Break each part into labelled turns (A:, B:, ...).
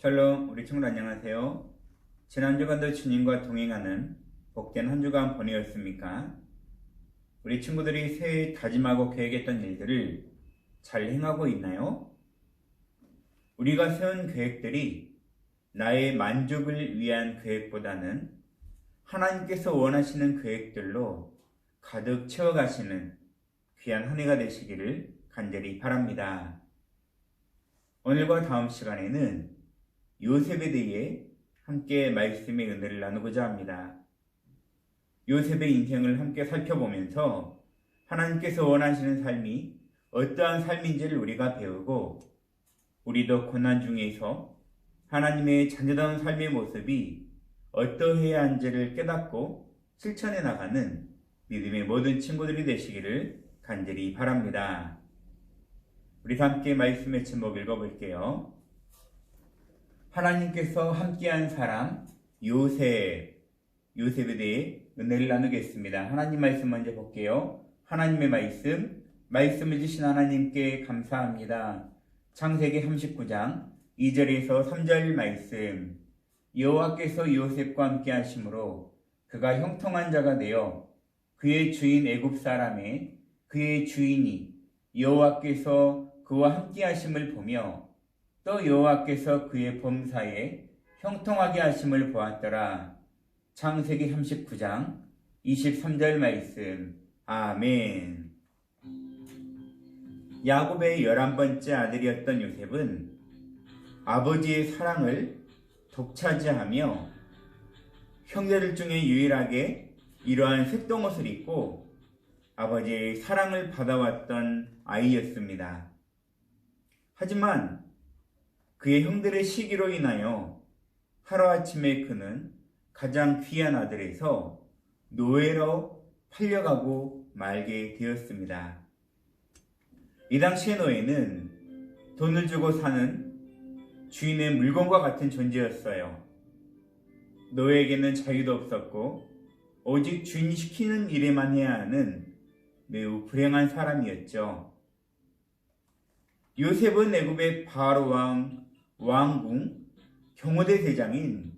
A: 샬롬, 우리 친구들 안녕하세요. 지난 주간도 주님과 동행하는 복된 한 주간 보내셨습니까? 우리 친구들이 새해 다짐하고 계획했던 일들을 잘 행하고 있나요? 우리가 세운 계획들이 나의 만족을 위한 계획보다는 하나님께서 원하시는 계획들로 가득 채워가시는 귀한 한 해가 되시기를 간절히 바랍니다. 오늘과 다음 시간에는 요셉에 대해 함께 말씀의 은혜를 나누고자 합니다. 요셉의 인생을 함께 살펴보면서 하나님께서 원하시는 삶이 어떠한 삶인지를 우리가 배우고 우리도 고난 중에서 하나님의 자녀다운 삶의 모습이 어떠해야 한지를 깨닫고 실천해 나가는 믿음의 모든 친구들이 되시기를 간절히 바랍니다. 우리 함께 말씀의 제목 읽어볼게요. 하나님께서 함께한 사람 요셉에 대해 은혜를 나누겠습니다. 하나님 말씀 먼저 볼게요. 하나님의 말씀을 주신 하나님께 감사합니다. 창세기 39장 2절에서 3절 말씀. 여호와께서 요셉과 함께 하심으로 그가 형통한 자가 되어 그의 주인 애굽 사람의 그의 주인이 여호와께서 그와 함께 하심을 보며 또 여호와께서 그의 범사에 형통하게 하심을 보았더라. 창세기 39장 23절 말씀. 아멘. 야곱의 11번째 아들이었던 요셉은 아버지의 사랑을 독차지하며 형제들 중에 유일하게 이러한 색동옷을 입고 아버지의 사랑을 받아왔던 아이였습니다. 하지만 그의 형들의 시기로 인하여 하루아침에 그는 가장 귀한 아들에서 노예로 팔려가고 말게 되었습니다. 이 당시의 노예는 돈을 주고 사는 주인의 물건과 같은 존재였어요. 노예에게는 자유도 없었고 오직 주인이 시키는 일에만 해야 하는 매우 불행한 사람이었죠. 요셉은 애굽의 바로 왕궁 경호대 대장인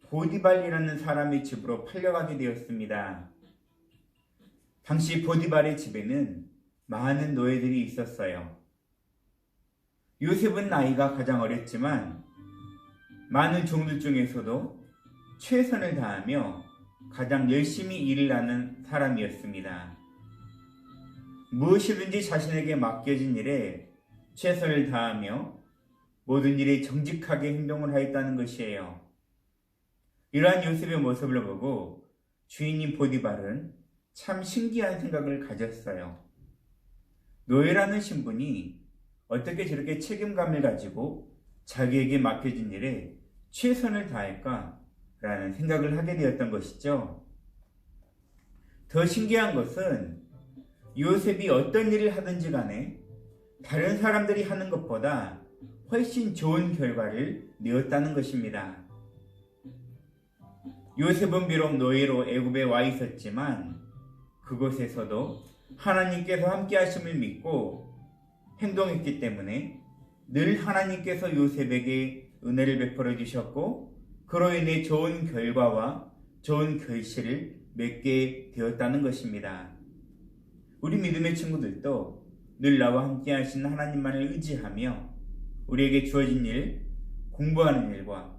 A: 보디발이라는 사람의 집으로 팔려가게 되었습니다. 당시 보디발의 집에는 많은 노예들이 있었어요. 요셉은 나이가 가장 어렸지만 많은 종들 중에서도 최선을 다하며 가장 열심히 일을 하는 사람이었습니다. 무엇이든지 자신에게 맡겨진 일에 최선을 다하며 모든 일에 정직하게 행동을 하였다는 것이에요. 이러한 요셉의 모습을 보고 주인인 보디발은 참 신기한 생각을 가졌어요. 노예라는 신분이 어떻게 저렇게 책임감을 가지고 자기에게 맡겨진 일에 최선을 다할까? 라는 생각을 하게 되었던 것이죠. 더 신기한 것은 요셉이 어떤 일을 하든지 간에 다른 사람들이 하는 것보다 훨씬 좋은 결과를 내었다는 것입니다. 요셉은 비록 노예로 애굽에 와 있었지만 그곳에서도 하나님께서 함께 하심을 믿고 행동했기 때문에 늘 하나님께서 요셉에게 은혜를 베풀어 주셨고 그로 인해 좋은 결과와 좋은 결실을 맺게 되었다는 것입니다. 우리 믿음의 친구들도 늘 나와 함께 하신 하나님만을 의지하며 우리에게 주어진 일, 공부하는 일과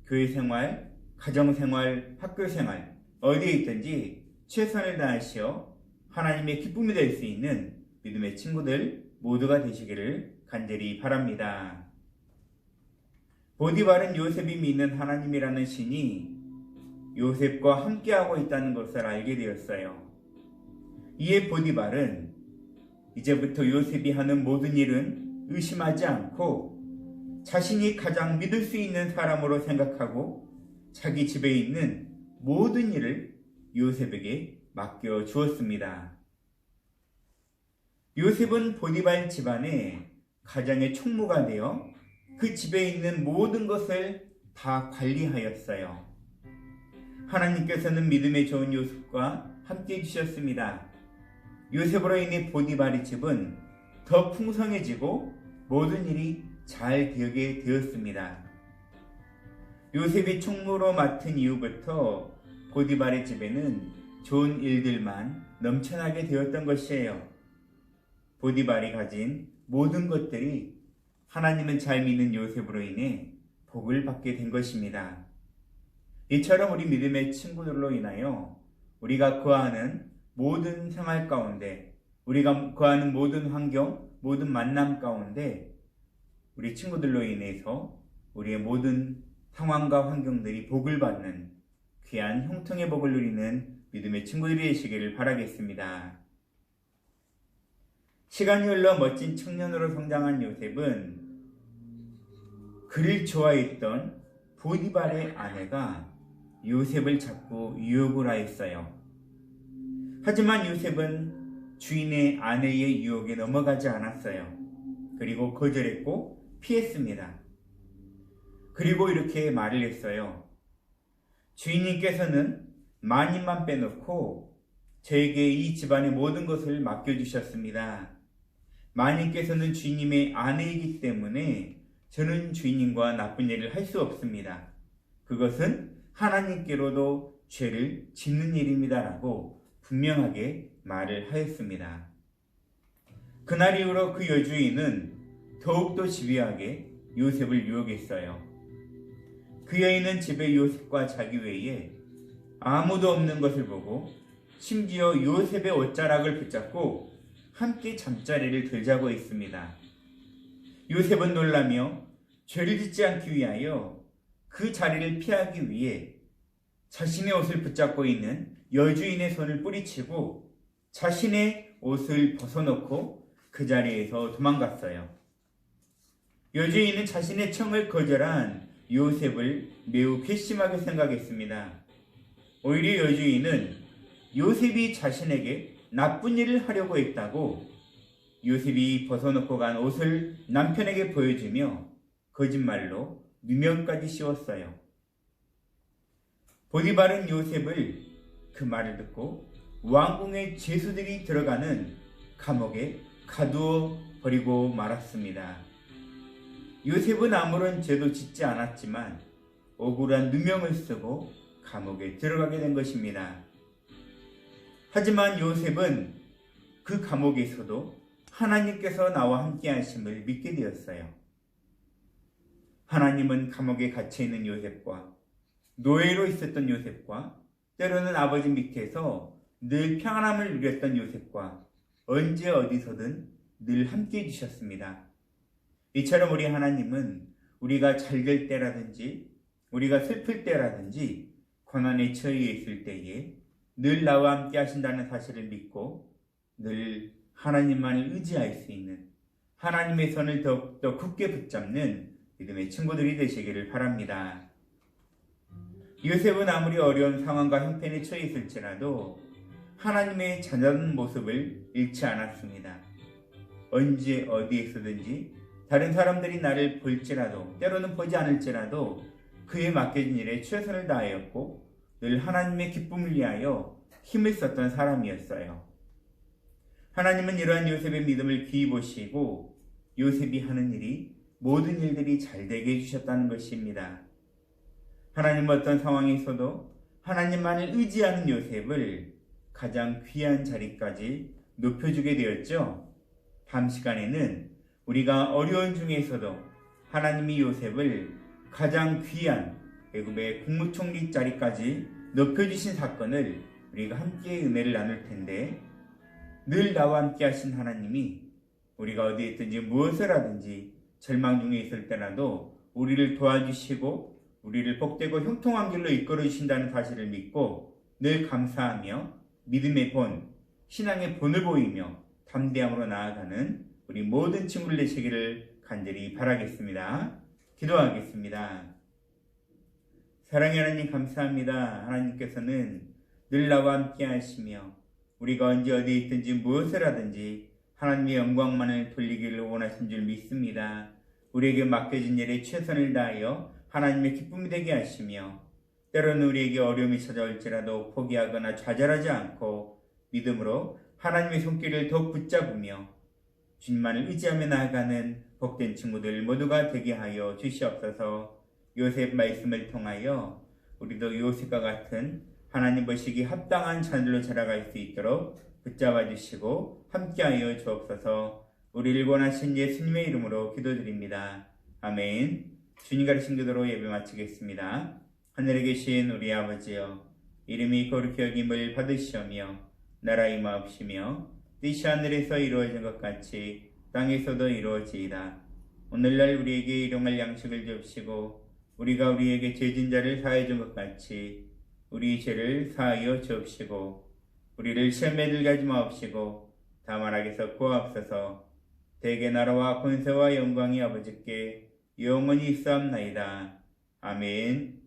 A: 교회 생활, 가정 생활, 학교 생활 어디에 있든지 최선을 다하시어 하나님의 기쁨이 될 수 있는 믿음의 친구들 모두가 되시기를 간절히 바랍니다. 보디발은 요셉이 믿는 하나님이라는 신이 요셉과 함께하고 있다는 것을 알게 되었어요. 이에 보디발은 이제부터 요셉이 하는 모든 일은 의심하지 않고 자신이 가장 믿을 수 있는 사람으로 생각하고 자기 집에 있는 모든 일을 요셉에게 맡겨 주었습니다. 요셉은 보디발 집안의 가장의 총무가 되어 그 집에 있는 모든 것을 다 관리하였어요. 하나님께서는 믿음의 좋은 요셉과 함께 해주셨습니다. 요셉으로 인해 보디발의 집은 더 풍성해지고 모든 일이 잘 되게 되었습니다. 요셉이 총무로 맡은 이후부터 보디발의 집에는 좋은 일들만 넘쳐나게 되었던 것이에요. 보디발이 가진 모든 것들이 하나님은 잘 믿는 요셉으로 인해 복을 받게 된 것입니다. 이처럼 우리 믿음의 친구들로 인하여 우리가 거하는 모든 생활 가운데, 우리가 거하는 모든 환경, 모든 만남 가운데 우리 친구들로 인해서 우리의 모든 상황과 환경들이 복을 받는 귀한 형통의 복을 누리는 믿음의 친구들이 되시기를 바라겠습니다. 시간이 흘러 멋진 청년으로 성장한 요셉은 그를 좋아했던 보디발의 아내가 요셉을 자꾸 유혹을 하였어요. 하지만 요셉은 주인의 아내의 유혹에 넘어가지 않았어요. 그리고 거절했고 피했습니다. 그리고 이렇게 말을 했어요. 주인님께서는 마님만 빼놓고 저에게 이 집안의 모든 것을 맡겨주셨습니다. 마님께서는 주인님의 아내이기 때문에 저는 주인님과 나쁜 일을 할 수 없습니다. 그것은 하나님께로도 죄를 짓는 일입니다라고 분명하게 말을 하였습니다. 그날 이후로 그 여주인은 더욱더 집요하게 요셉을 유혹했어요. 그 여인은 집에 요셉과 자기 외에 아무도 없는 것을 보고 심지어 요셉의 옷자락을 붙잡고 함께 잠자리를 들자고 했습니다. 요셉은 놀라며 죄를 짓지 않기 위하여 그 자리를 피하기 위해 자신의 옷을 붙잡고 있는 여주인의 손을 뿌리치고 자신의 옷을 벗어놓고 그 자리에서 도망갔어요. 여주인은 자신의 청을 거절한 요셉을 매우 괘씸하게 생각했습니다. 오히려 여주인은 요셉이 자신에게 나쁜 일을 하려고 했다고 요셉이 벗어놓고 간 옷을 남편에게 보여주며 거짓말로 누명까지 씌웠어요. 보디발은 요셉을 그 말을 듣고 왕궁의 죄수들이 들어가는 감옥에 가두어 버리고 말았습니다. 요셉은 아무런 죄도 짓지 않았지만 억울한 누명을 쓰고 감옥에 들어가게 된 것입니다. 하지만 요셉은 그 감옥에서도 하나님께서 나와 함께 하심을 믿게 되었어요. 하나님은 감옥에 갇혀있는 요셉과 노예로 있었던 요셉과 때로는 아버지 밑에서 늘 평안함을 누렸던 요셉과 언제 어디서든 늘 함께 해주셨습니다. 이처럼 우리 하나님은 우리가 잘 될 때라든지 우리가 슬플 때라든지 고난에 처해 있을 때에 늘 나와 함께 하신다는 사실을 믿고 늘 하나님만을 의지할 수 있는 하나님의 손을 더욱더 굳게 붙잡는 믿음의 친구들이 되시기를 바랍니다. 요셉은 아무리 어려운 상황과 형편에 처해 있을지라도 하나님의 자녀된 모습을 잃지 않았습니다. 언제 어디에서든지 다른 사람들이 나를 볼지라도 때로는 보지 않을지라도 그에 맡겨진 일에 최선을 다하였고 늘 하나님의 기쁨을 위하여 힘을 썼던 사람이었어요. 하나님은 이러한 요셉의 믿음을 귀히 보시고 요셉이 하는 일이 모든 일들이 잘 되게 해주셨다는 것입니다. 하나님은 어떤 상황에서도 하나님만을 의지하는 요셉을 가장 귀한 자리까지 높여주게 되었죠. 다음 시간에는 우리가 어려운 중에서도 하나님이 요셉을 가장 귀한 애굽의 국무총리 자리까지 높여주신 사건을 우리가 함께 은혜를 나눌 텐데, 늘 나와 함께 하신 하나님이 우리가 어디에 있든지 무엇을 하든지 절망 중에 있을 때라도 우리를 도와주시고 우리를 복되고 형통한 길로 이끌어 주신다는 사실을 믿고 늘 감사하며 믿음의 본, 신앙의 본을 보이며 담대함으로 나아가는 우리 모든 친구들 되시기를 간절히 바라겠습니다. 기도하겠습니다. 사랑의 하나님 감사합니다. 하나님께서는 늘 나와 함께 하시며 우리가 언제 어디에 있든지 무엇을 하든지 하나님의 영광만을 돌리기를 원하신 줄 믿습니다. 우리에게 맡겨진 일에 최선을 다하여 하나님의 기쁨이 되게 하시며 때로는 우리에게 어려움이 찾아올지라도 포기하거나 좌절하지 않고 믿음으로 하나님의 손길을 더욱 붙잡으며 주님만을 의지하며 나아가는 복된 친구들 모두가 되게 하여 주시옵소서. 요셉 말씀을 통하여 우리도 요셉과 같은 하나님 보시기 합당한 자녀로 자라갈 수 있도록 붙잡아 주시고 함께하여 주옵소서. 우리를 원하신 예수님의 이름으로 기도드립니다. 아멘. 주님 가르친 기도로 예배 마치겠습니다. 하늘에 계신 우리 아버지여, 이름이 거룩히 여김을 받으시오며 나라 임하옵시며 뜻이 하늘에서 이루어진 것 같이 땅에서도 이루어지이다. 오늘날 우리에게 일용할 양식을 주옵시고 우리가 우리에게 죄진 자를 사하여 준 것 같이 우리 죄를 사하여 주옵시고 우리를 시험에 들게 하지 마옵시고 다만 악에서 구하옵소서. 대개 나라와 권세와 영광이 아버지께 영원히 있사옵나이다. 아멘.